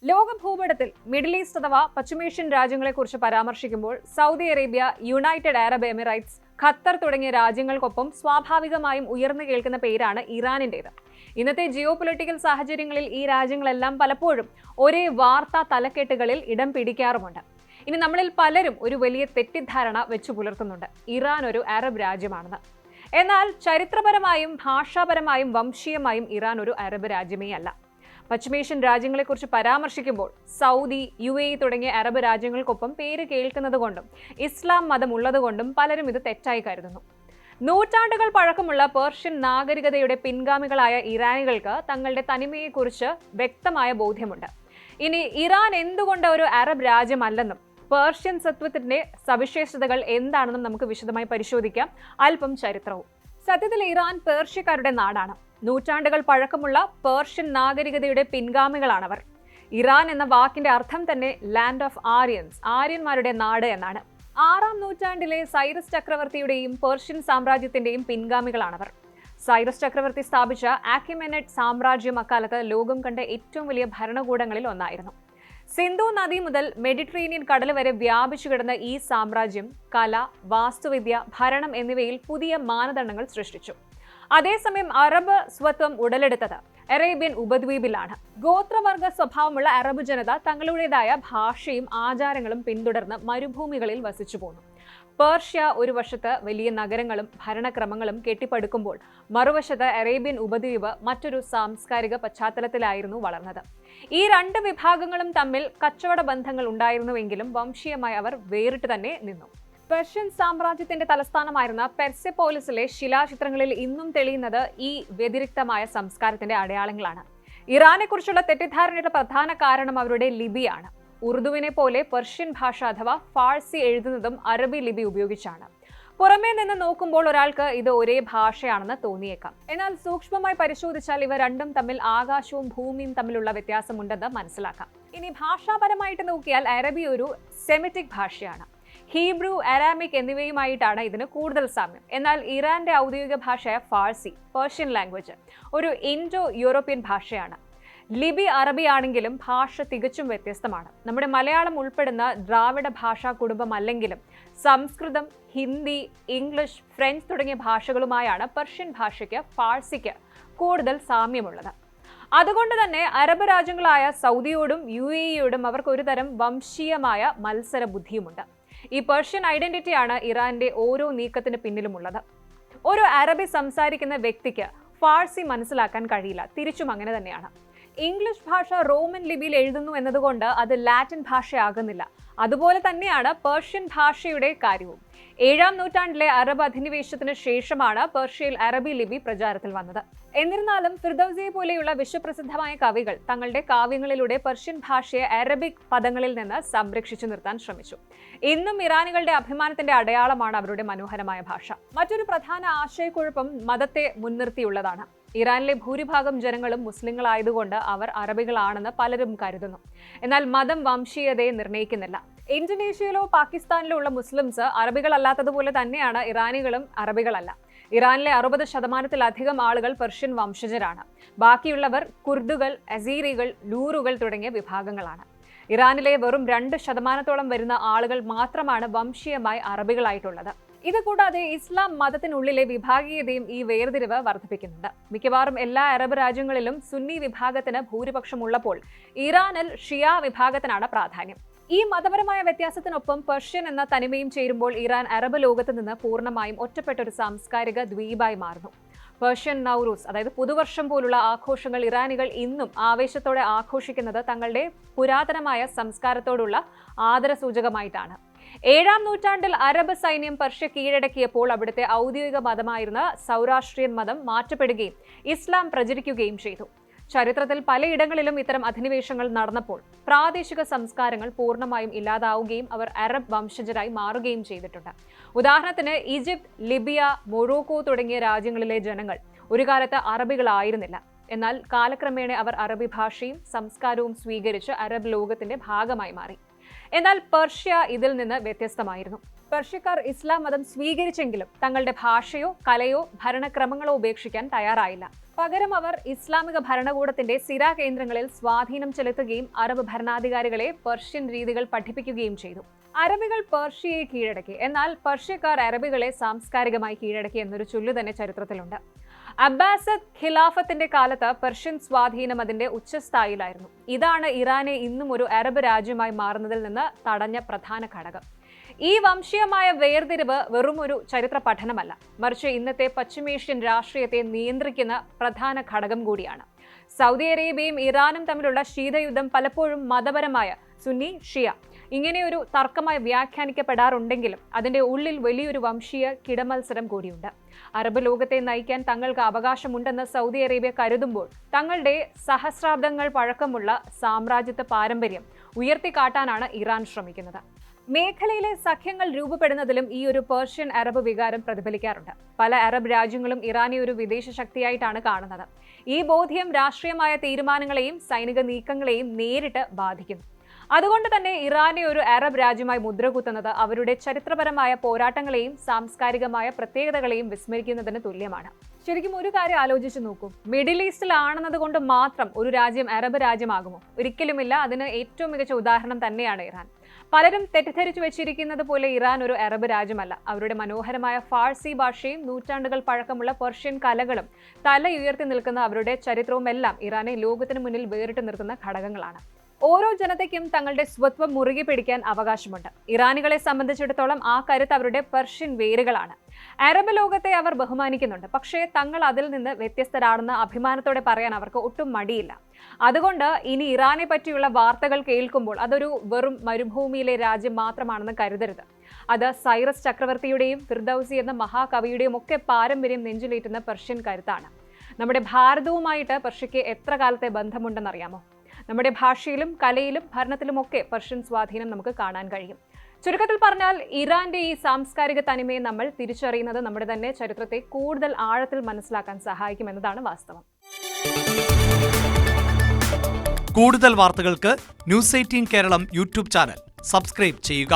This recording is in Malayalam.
ലോക ഭൂപടത്തിൽ മിഡിൽ ഈസ്റ്റ് അഥവാ പശ്ചിമേഷ്യൻ രാജ്യങ്ങളെക്കുറിച്ച് പരാമർശിക്കുമ്പോൾ Saudi Arabia, United Arab Emirates, Qatar തുടങ്ങിയ രാജ്യങ്ങൾക്കൊപ്പം സ്വാഭാവികമായും ഉയർന്നു കേൾക്കുന്ന പേരാണ് ഇറാനിൻ്റേത്. ഇന്നത്തെ ജിയോ പൊളിറ്റിക്കൽ സാഹചര്യങ്ങളിൽ ഈ രാജ്യങ്ങളെല്ലാം പലപ്പോഴും ഒരേ വാർത്താ തലക്കെട്ടുകളിൽ ഇടം പിടിക്കാറുമുണ്ട്. ഇനി നമ്മളിൽ പലരും ഒരു വലിയ തെറ്റിദ്ധാരണ വെച്ചു പുലർത്തുന്നുണ്ട്, ഇറാൻ ഒരു അറബ് രാജ്യമാണെന്ന്. എന്നാൽ ചരിത്രപരമായും ഭാഷാപരമായും വംശീയമായും ഇറാൻ ഒരു അറബ് രാജ്യമേ അല്ല. പശ്ചിമേഷ്യൻ രാജ്യങ്ങളെക്കുറിച്ച് പരാമർശിക്കുമ്പോൾ സൗദി, UAE തുടങ്ങിയ അറബ് രാജ്യങ്ങൾക്കൊപ്പം പേര് കേൾക്കുന്നത് കൊണ്ടും ഇസ്ലാം മതം ഉള്ളതുകൊണ്ടും പലരും ഇത് തെറ്റായി കരുതുന്നു. നൂറ്റാണ്ടുകൾ പഴക്കമുള്ള പേർഷ്യൻ നാഗരികതയുടെ പിൻഗാമികളായ ഇറാനികൾക്ക് തങ്ങളുടെ തനിമയെക്കുറിച്ച് വ്യക്തമായ ബോധ്യമുണ്ട്. ഇനി ഇറാൻ എന്തുകൊണ്ട് ഒരു അറബ് രാജ്യമല്ലെന്നും പേർഷ്യൻ സത്വത്തിന്റെ സവിശേഷതകൾ എന്താണെന്നും നമുക്ക് വിശദമായി പരിശോധിക്കാം. അല്പം ചരിത്രവും. സത്യത്തിൽ ഇറാൻ പേർഷ്യക്കാരുടെ നാടാണ്. നൂറ്റാണ്ടുകൾ പഴക്കമുള്ള പേർഷ്യൻ നാഗരികതയുടെ പിൻഗാമികളാണവർ. ഇറാൻ എന്ന വാക്കിന്റെ അർത്ഥം തന്നെ ലാൻഡ് ഓഫ് ആര്യൻസ്, ആര്യന്മാരുടെ നാട് എന്നാണ്. 6-ാം നൂറ്റാണ്ടിലെ സൈറസ് ചക്രവർത്തിയുടെയും പേർഷ്യൻ സാമ്രാജ്യത്തിന്റെയും പിൻഗാമികളാണവർ. സൈറസ് ചക്രവർത്തി സ്ഥാപിച്ച ആക്കിമെനഡ് സാമ്രാജ്യം അക്കാലത്ത് ലോകം കണ്ട ഏറ്റവും വലിയ ഭരണകൂടങ്ങളിൽ ഒന്നായിരുന്നു. സിന്ധു നദി മുതൽ മെഡിറ്ററേനിയൻ കടൽ വരെ വ്യാപിച്ചു കിടന്ന ഈ സാമ്രാജ്യം കല, വാസ്തുവിദ്യ, ഭരണം എന്നിവയിൽ പുതിയ മാനദണ്ഡങ്ങൾ സൃഷ്ടിച്ചു. അതേസമയം അറബ് സ്വത്വം ഉടലെടുത്തത് അറേബ്യൻ ഉപദ്വീപിലാണ്. ഗോത്രവർഗ സ്വഭാവമുള്ള അറബ് ജനത തങ്ങളുടേതായ ഭാഷയും ആചാരങ്ങളും പിന്തുടർന്ന് മരുഭൂമികളിൽ വസിച്ചു പോന്നു. പേർഷ്യ ഒരു വശത്ത് വലിയ നഗരങ്ങളും ഭരണക്രമങ്ങളും കെട്ടിപ്പടുക്കുമ്പോൾ മറുവശത്ത് അറേബ്യൻ ഉപദ്വീപ് മറ്റൊരു സാംസ്കാരിക പശ്ചാത്തലത്തിലായിരുന്നു വളർന്നത്. ഈ രണ്ട് വിഭാഗങ്ങളും തമ്മിൽ കച്ചവട ബന്ധങ്ങൾ ഉണ്ടായിരുന്നുവെങ്കിലും വംശീയമായി അവർ വേറിട്ട് തന്നെ നിന്നു. പെർഷ്യൻ സാമ്രാജ്യത്തിന്റെ തലസ്ഥാനമായിരുന്ന പെർസെപോളിസിലെ ശിലാചിത്രങ്ങളിൽ ഇന്നും തെളിയുന്നത് ഈ വ്യതിരിക്തമായ സംസ്കാരത്തിന്റെ അടയാളങ്ങളാണ്. ഇറാനെക്കുറിച്ചുള്ള തെറ്റിദ്ധാരണയുടെ പ്രധാന കാരണം അവരുടെ ലിപിയാണ്. ഉറുദുവിനെ പോലെ പെർഷ്യൻ ഭാഷ അഥവാ ഫാഴ്സി എഴുതുന്നതും അറബി ലിപി ഉപയോഗിച്ചാണ്. പുറമേ നിന്ന് നോക്കുമ്പോൾ ഒരാൾക്ക് ഇത് ഒരേ ഭാഷയാണെന്ന് തോന്നിയേക്കാം. എന്നാൽ സൂക്ഷ്മമായി പരിശോധിച്ചാൽ ഇവ രണ്ടും തമ്മിൽ ആകാശവും ഭൂമിയും തമ്മിലുള്ള വ്യത്യാസമുണ്ടെന്ന് മനസ്സിലാക്കാം. ഇനി ഭാഷാപരമായിട്ട് നോക്കിയാൽ അറബി ഒരു സെമിറ്റിക് ഭാഷയാണ്. ഹീബ്രു, അരാമിക് എന്നിവയുമായിട്ടാണ് ഇതിന് കൂടുതൽ സാമ്യം. എന്നാൽ ഇറാന്റെ ഔദ്യോഗിക ഭാഷയായ ഫാഴ്സി, പേർഷ്യൻ ലാംഗ്വേജ്, ഒരു ഇൻഡോ യൂറോപ്യൻ ഭാഷയാണ്. ലിപി അറബി ആണെങ്കിലും ഭാഷ തികച്ചും വ്യത്യസ്തമാണ്. നമ്മുടെ മലയാളം ഉൾപ്പെടുന്ന ദ്രാവിഡ ഭാഷാ കുടുംബം അല്ലെങ്കിലും സംസ്കൃതം, ഹിന്ദി, ഇംഗ്ലീഷ്, ഫ്രഞ്ച് തുടങ്ങിയ ഭാഷകളുമായാണ് പേർഷ്യൻ ഭാഷയ്ക്ക് ഫാഴ്സിക്ക് കൂടുതൽ സാമ്യമുള്ളത്. അതുകൊണ്ട് തന്നെ അറബ് രാജ്യങ്ങളായ സൗദിയോടും UAEയോടും അവർക്ക് ഒരുതരം വംശീയമായ മത്സര ബുദ്ധിയുമുണ്ട്. ഈ പേർഷ്യൻ ഐഡന്റിറ്റിയാണ് ഇറാന്റെ ഓരോ നീക്കത്തിന് പിന്നിലുമുള്ളത്. ഒരു അറബി സംസാരിക്കുന്ന വ്യക്തിക്ക് ഫാഴ്സി മനസ്സിലാക്കാൻ കഴിയില്ല, തിരിച്ചും അങ്ങനെ തന്നെയാണ്. ഇംഗ്ലീഷ് ഭാഷ റോമൻ ലിപിയിൽ എഴുതുന്നു എന്നതുകൊണ്ട് അത് ലാറ്റിൻ ഭാഷയാകുന്നില്ല. അതുപോലെ തന്നെയാണ് പേർഷ്യൻ ഭാഷയുടെ കാര്യവും. 7-ാം നൂറ്റാണ്ടിലെ അറബ് അധിനിവേശത്തിന് ശേഷമാണ് പേർഷ്യയിൽ അറബി ലിപി പ്രചാരത്തിൽ വന്നത്. എന്നിരുന്നാലും ഫിർദൌസിയെ പോലെയുള്ള വിശ്വപ്രസിദ്ധമായ കവികൾ തങ്ങളുടെ കാവ്യങ്ങളിലൂടെ പേർഷ്യൻ ഭാഷയെ അറബിക് പദങ്ങളിൽ നിന്ന് സംരക്ഷിച്ചു നിർത്താൻ ശ്രമിച്ചു. ഇന്നും ഇറാനികളുടെ അഭിമാനത്തിന്റെ അടയാളമാണ് അവരുടെ മനോഹരമായ ഭാഷ. മറ്റൊരു പ്രധാന ആശയക്കുഴപ്പം മതത്തെ മുൻനിർത്തിയുള്ളതാണ്. ഇറാനിലെ ഭൂരിഭാഗം ജനങ്ങളും മുസ്ലിങ്ങളായതുകൊണ്ട് അവർ അറബികളാണെന്ന് പലരും കരുതുന്നു. എന്നാൽ മതം വംശീയതയെ നിർണ്ണയിക്കുന്നില്ല. ഇന്തോനേഷ്യയിലോ പാകിസ്ഥാനിലോ ഉള്ള മുസ്ലിംസ് അറബികളല്ലാത്തതുപോലെ തന്നെയാണ് ഇറാനികളും അറബികളല്ല. ഇറാനിലെ 60% ആളുകൾ പെർഷ്യൻ വംശജരാണ്. ബാക്കിയുള്ളവർ കുർദുകൾ, അസീറികൾ, ലൂറുകൾ തുടങ്ങിയ വിഭാഗങ്ങളാണ്. ഇറാനിലെ വെറും 2% വരുന്ന ആളുകൾ മാത്രമാണ് വംശീയമായി അറബികളായിട്ടുള്ളത്. ഇതുകൂടാതെ ഇസ്ലാം മതത്തിനുള്ളിലെ വിഭാഗീയതയും ഈ വേർതിരിവ് വർദ്ധിപ്പിക്കുന്നുണ്ട്. മിക്കവാറും എല്ലാ അറബ് രാജ്യങ്ങളിലും സുന്നി വിഭാഗത്തിന് ഭൂരിപക്ഷമുള്ളപ്പോൾ ഇറാനിൽ ഷിയ വിഭാഗത്തിനാണ് പ്രാധാന്യം. ഈ മതപരമായ വ്യത്യാസത്തിനൊപ്പം പെർഷ്യൻ എന്ന തനിമയും ചേരുമ്പോൾ ഇറാൻ അറബ് ലോകത്ത് നിന്ന് പൂർണ്ണമായും ഒറ്റപ്പെട്ട ഒരു സാംസ്കാരിക ദ്വീപായി മാറുന്നു. പേർഷ്യൻ നൗറൂസ്, അതായത് പുതുവർഷം പോലുള്ള ആഘോഷങ്ങൾ ഇറാനികൾ ഇന്നും ആവേശത്തോടെ ആഘോഷിക്കുന്നത് തങ്ങളുടെ പുരാതനമായ സംസ്കാരത്തോടുള്ള ആദരസൂചകമായിട്ടാണ്. 7-ാം നൂറ്റാണ്ടിൽ അറബ് സൈന്യം പെർഷ്യ കീഴടക്കിയപ്പോൾ അവിടുത്തെ ഔദ്യോഗിക മതമായിരുന്ന സൗരാഷ്ട്രിയൻ മതം മാറ്റപ്പെടുകയും ഇസ്ലാം പ്രചരിക്കുകയും ചെയ്തു. ചരിത്രത്തിൽ പലയിടങ്ങളിലും ഇത്തരം അധിനിവേശങ്ങൾ നടന്നപ്പോൾ പ്രാദേശിക സംസ്കാരങ്ങൾ പൂർണ്ണമായും ഇല്ലാതാവുകയും അവർ അറബ് വംശജരായി മാറുകയും ചെയ്തിട്ടുണ്ട്. ഉദാഹരണത്തിന് ഈജിപ്ത്, ലിബിയ, മൊറോക്കോ തുടങ്ങിയ രാജ്യങ്ങളിലെ ജനങ്ങൾ ഒരു കാലത്ത് അറബികളായിരുന്നില്ല. എന്നാൽ കാലക്രമേണ അവർ അറബി ഭാഷയും സംസ്കാരവും സ്വീകരിച്ച് അറബ് ലോകത്തിന്റെ ഭാഗമായി മാറി. എന്നാൽ പേർഷ്യ ഇതിൽ നിന്ന് വ്യത്യസ്തമായിരുന്നു. പേർഷ്യക്കാർ ഇസ്ലാം മതം സ്വീകരിച്ചെങ്കിലും തങ്ങളുടെ ഭാഷയോ കലയോ ഭരണക്രമങ്ങളോ ഉപേക്ഷിക്കാൻ തയ്യാറായില്ല. പകരം അവർ ഇസ്ലാമിക ഭരണകൂടത്തിന്റെ സിരാ കേന്ദ്രങ്ങളിൽ സ്വാധീനം ചെലുത്തുകയും അറബ് ഭരണാധികാരികളെ പെർഷ്യൻ രീതികൾ പഠിപ്പിക്കുകയും ചെയ്തു. അറബികൾ പേർഷ്യയെ കീഴടക്കി, എന്നാൽ പേർഷ്യക്കാർ അറബികളെ സാംസ്കാരികമായി കീഴടക്കി എന്നൊരു ചൊല്ലു തന്നെ ചരിത്രത്തിലുണ്ട്. അബ്ബാസിദ് ഖിലാഫത്തിന്റെ കാലത്ത് പെർഷ്യൻ സ്വാധീനം അതിന്റെ ഉച്ചസ്ഥായിലായിരുന്നു. ഇതാണ് ഇറാനെ ഇന്നും ഒരു അറബ് രാജ്യമായി മാറുന്നതിൽ നിന്ന് തടഞ്ഞ പ്രധാന ഘടകം. ഈ വംശീയമായ വേർതിരിവ് വെറും ഒരു ചരിത്ര പഠനമല്ല, മറിച്ച് ഇന്നത്തെ പശ്ചിമേഷ്യൻ രാഷ്ട്രീയത്തെ നിയന്ത്രിക്കുന്ന പ്രധാന ഘടകം കൂടിയാണ്. സൗദി അറേബ്യയും ഇറാനും തമ്മിലുള്ള ശീതയുദ്ധം പലപ്പോഴും മതപരമായ സുന്നി ഷിയ ഇങ്ങനെയൊരു തർക്കമായി വ്യാഖ്യാനിക്കപ്പെടാറുണ്ടെങ്കിലും അതിന്റെ ഉള്ളിൽ വലിയൊരു വംശീയ കിടമത്സരം കൂടിയുണ്ട്. അറബ് ലോകത്തെ നയിക്കാൻ തങ്ങൾക്ക് അവകാശമുണ്ടെന്ന് സൗദി അറേബ്യ കരുതുമ്പോൾ തങ്ങളുടെ സഹസ്രാബ്ദങ്ങൾ പഴക്കമുള്ള സാമ്രാജ്യത്വ പാരമ്പര്യം ഉയർത്തിക്കാട്ടാനാണ് ഇറാൻ ശ്രമിക്കുന്നത്. മേഖലയിലെ സഖ്യങ്ങൾ രൂപപ്പെടുന്നതിലും ഈ ഒരു പേർഷ്യൻ അറബ് വികാരം പ്രതിഫലിക്കാറുണ്ട്. പല അറബ് രാജ്യങ്ങളും ഇറാനെ ഒരു വിദേശ ശക്തിയായിട്ടാണ് കാണുന്നത്. ഈ ബോധ്യം രാഷ്ട്രീയമായ തീരുമാനങ്ങളെയും സൈനിക നീക്കങ്ങളെയും നേരിട്ട് ബാധിക്കുന്നു. അതുകൊണ്ട് തന്നെ ഇറാനെ ഒരു അറബ് രാജ്യമായി മുദ്രകുത്തുന്നത് അവരുടെ ചരിത്രപരമായ പോരാട്ടങ്ങളെയും സാംസ്കാരികമായ പ്രത്യേകതകളെയും വിസ്മരിക്കുന്നതിന് തുല്യമാണ്. ശരിക്കും ഒരു കാര്യം ആലോചിച്ച് നോക്കൂ, മിഡിൽ ഈസ്റ്റിലാണെന്നത് കൊണ്ട് മാത്രം ഒരു രാജ്യം അറബ് രാജ്യമാകുമോ? ഒരിക്കലുമില്ല. അതിന് ഏറ്റവും മികച്ച ഉദാഹരണം തന്നെയാണ് ഇറാൻ. പലരും തെറ്റിദ്ധരിച്ചു വെച്ചിരിക്കുന്നത് പോലെ ഇറാൻ ഒരു അറബ് രാജ്യമല്ല. അവരുടെ മനോഹരമായ ഫാർസി ഭാഷയും നൂറ്റാണ്ടുകൾ പഴക്കമുള്ള പേർഷ്യൻ കലകളും തലയുയർത്തി നിൽക്കുന്ന അവരുടെ ചരിത്രവും എല്ലാം ഇറാനെ ലോകത്തിന് മുന്നിൽ വേറിട്ട് നിർത്തുന്ന ഘടകങ്ങളാണ്. ഓരോ ജനതയ്ക്കും തങ്ങളുടെ സ്വത്വം മുറുകെ പിടിക്കാൻ അവകാശമുണ്ട്. ഇറാനികളെ സംബന്ധിച്ചിടത്തോളം ആ കരുത്ത് അവരുടെ പെർഷ്യൻ വേരുകളാണ്. അറബ് ലോകത്തെ അവർ ബഹുമാനിക്കുന്നുണ്ട്, പക്ഷേ തങ്ങൾ അതിൽ നിന്ന് വ്യത്യസ്തരാണെന്ന് അഭിമാനത്തോടെ പറയാൻ അവർക്ക് ഒട്ടും മടിയില്ല. അതുകൊണ്ട് ഇനി ഇറാനെ പറ്റിയുള്ള വാർത്തകൾ കേൾക്കുമ്പോൾ അതൊരു വെറും മരുഭൂമിയിലെ രാജ്യം മാത്രമാണെന്ന് കരുതരുത്. അത് സൈറസ് ചക്രവർത്തിയുടെയും ഫിർദൌസി എന്ന മഹാകവിയുടെയും ഒക്കെ പാരമ്പര്യം നെഞ്ചിലേറ്റുന്ന പെർഷ്യൻ കരുത്താണ്. നമ്മുടെ ഭാരതവുമായിട്ട് പെർഷ്യയ്ക്ക് എത്ര കാലത്തെ ബന്ധമുണ്ടെന്നറിയാമോ? നമ്മുടെ ഭാഷയിലും കലയിലും ഭരണത്തിലുമൊക്കെ പെർഷ്യൻ സ്വാധീനം നമുക്ക് കാണാൻ കഴിയും. ചുരുക്കത്തിൽ പറഞ്ഞാൽ ഇറാന്റെ ഈ സാംസ്കാരിക തനിമയെ നമ്മൾ തിരിച്ചറിയുന്നത് നമ്മുടെ തന്നെ ചരിത്രത്തെ കൂടുതൽ ആഴത്തിൽ മനസ്സിലാക്കാൻ സഹായിക്കുമെന്നതാണ് വാസ്തവം. കൂടുതൽ വാർത്തകൾക്ക് news 18 Keralam YouTube channel subscribe ചെയ്യുക.